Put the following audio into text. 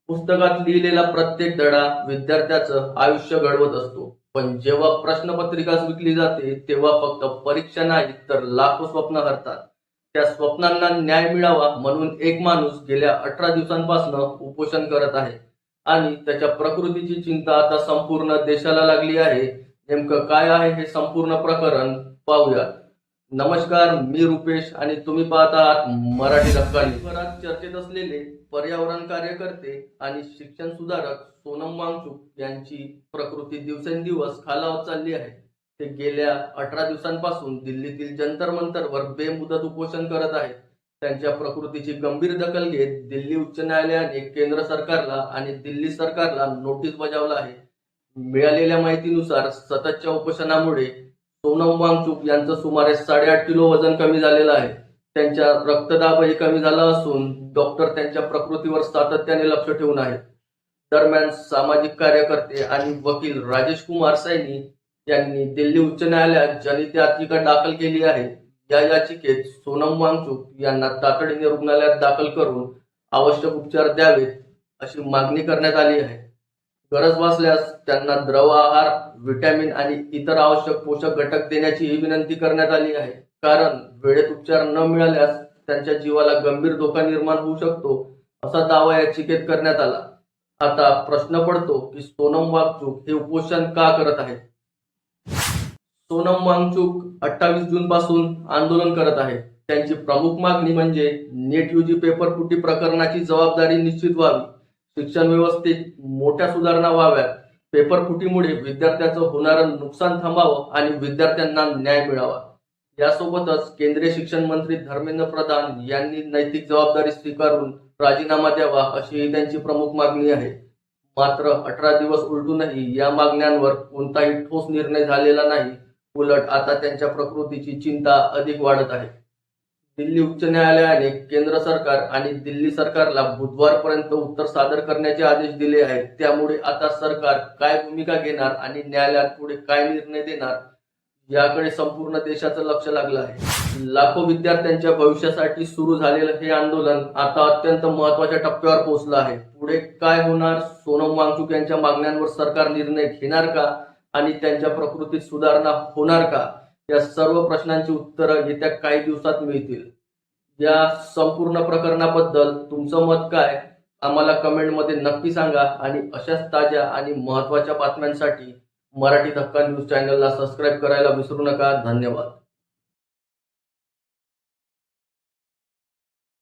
पुस्तकात लिहिलेला प्रत्येक धडा विद्यार्थ्याचं आयुष्य घडवत असतो. पण जेव्हा प्रश्नपत्रिका विकली जाते तेव्हा फक्त परीक्षा नाही तर लाखो स्वप्न हरतात. त्या स्वप्नांना न्याय मिळावा म्हणून एक माणूस गेल्या 18 दिवसांपासून उपोषण करत आहे आणि त्याच्या प्रकृतीची चिंता आता संपूर्ण देशाला लागली आहे. नेमकं काय आहे हे संपूर्ण प्रकरण पाहूयात. नमस्कार, मी रुपेश आणि तुम्ही पाहत आहात मराठी धक्का न्यूज. जगभरात चर्चेत असलेले पर्यावरण कार्यकर्ते आणि शिक्षण सुधारक सोनम वांगचुक यांची प्रकृती दिवसेंदिवस खालावत चालली आहे. ते गेल्या 18 दिवसांपासून दिल्लीतील जंतर मंतरवर बेमुदत उपोषण करत आहेत. त्यांच्या प्रकृतीची गंभीर दखल घेत दिल्ली उच्च न्यायालयाने केंद्र सरकारला आणि दिल्ली सरकारला नोटीस बजावला आहे. मिळालेल्या माहितीनुसार सततच्या उपोषणामुळे सोनम वांगचुक यांचं सुमारे 8.5 किलो वजन कमी झालेलं आहे. त्यांचा रक्तदाबही कमी झाला असून डॉक्टर त्यांच्या प्रकृतीवर सातत्याने लक्ष ठेवून आहेत. दरम्यान सामाजिक कार्यकर्ते आणि वकील राजेश कुमार सैनी यांनी दिल्ली उच्च न्यायालयात जनहित याचिका दाखल केली आहे. या याचिकेत सोनम वांगचुक यांना तातडीने रुग्णालयात दाखल करून आवश्यक उपचार द्यावेत अशी मागणी करण्यात आली आहे. गरज भासल्यास त्यांना द्रव आहार, व्हिटॅमिन आणि इतर आवश्यक पोषक घटक देण्याचीही विनंती करण्यात आली आहे. कारण वेळेत उपचार न मिळाल्यास त्यांच्या जीवाला गंभीर धोका निर्माण होऊ शकतो असा दावा याचिकेत करण्यात आला. आता प्रश्न पडतो की सोनम वांगचुक हे उपोषण का करत आहेत? सोनम वांगचुक 28 जून पासून आंदोलन करत आहे. त्यांची प्रमुख मागणी म्हणजे नीट यूजी पेपर फुटी प्रकरणाची जबाबदारी निश्चित व्हावी, शिक्षण व्यवस्थेत मोठ्या सुधारणा व्हाव्यात, पेपर फुटीमुळे विद्यार्थ्यांचं होणारं नुकसान थांबावं आणि विद्यार्थ्यांना न्याय मिळावा. यासोबतच केंद्रीय शिक्षण मंत्री धर्मेंद्र प्रधान यांनी नैतिक जबाबदारी स्वीकारून राजीनामा द्यावा अशीही त्यांची प्रमुख मागणी आहे. मात्र 18 दिवस उलटूनही या मागण्यांवर कोणताही ठोस निर्णय झालेला नाही. उलट आता त्यांच्या प्रकृतीची चिंता अधिक वाढत आहे. दिल्ली उच्च न्यायालयाने केंद्र सरकार आणि दिल्ली सरकारला बुधवारपर्यंत उत्तर सादर करण्याचे आदेश दिले आहेत. त्यामुळे आता सरकार काय भूमिका घेणार आणि न्यायालयात पुढे काय निर्णय देणार याकडे संपूर्ण देशाचं लक्ष लागलं आहे. लाखो विद्यार्थ्यांच्या भविष्यासाठी सुरू झालेलं हे आंदोलन आता अत्यंत महत्त्वाच्या टप्प्यावर पोहोचलं आहे. पुढे काय होणार? सोनम वांगचुक यांच्या मागण्यांवर सरकार निर्णय घेणार का आणि त्यांच्या प्रकृतीत सुधारणा होणार का? या सर्व प्रश्नांची उत्तरं येत्या काही दिवसात मिळतील. या संपूर्ण प्रकरणाबद्दल तुमचं मत काय? आम्हाला कमेंटमध्ये नक्की सांगा आणि अशाच ताज्या आणि महत्त्वाच्या बातम्यांसाठी मराठी धक्का न्यूज चॅनलला सबस्क्राईब करायला विसरू नका. धन्यवाद.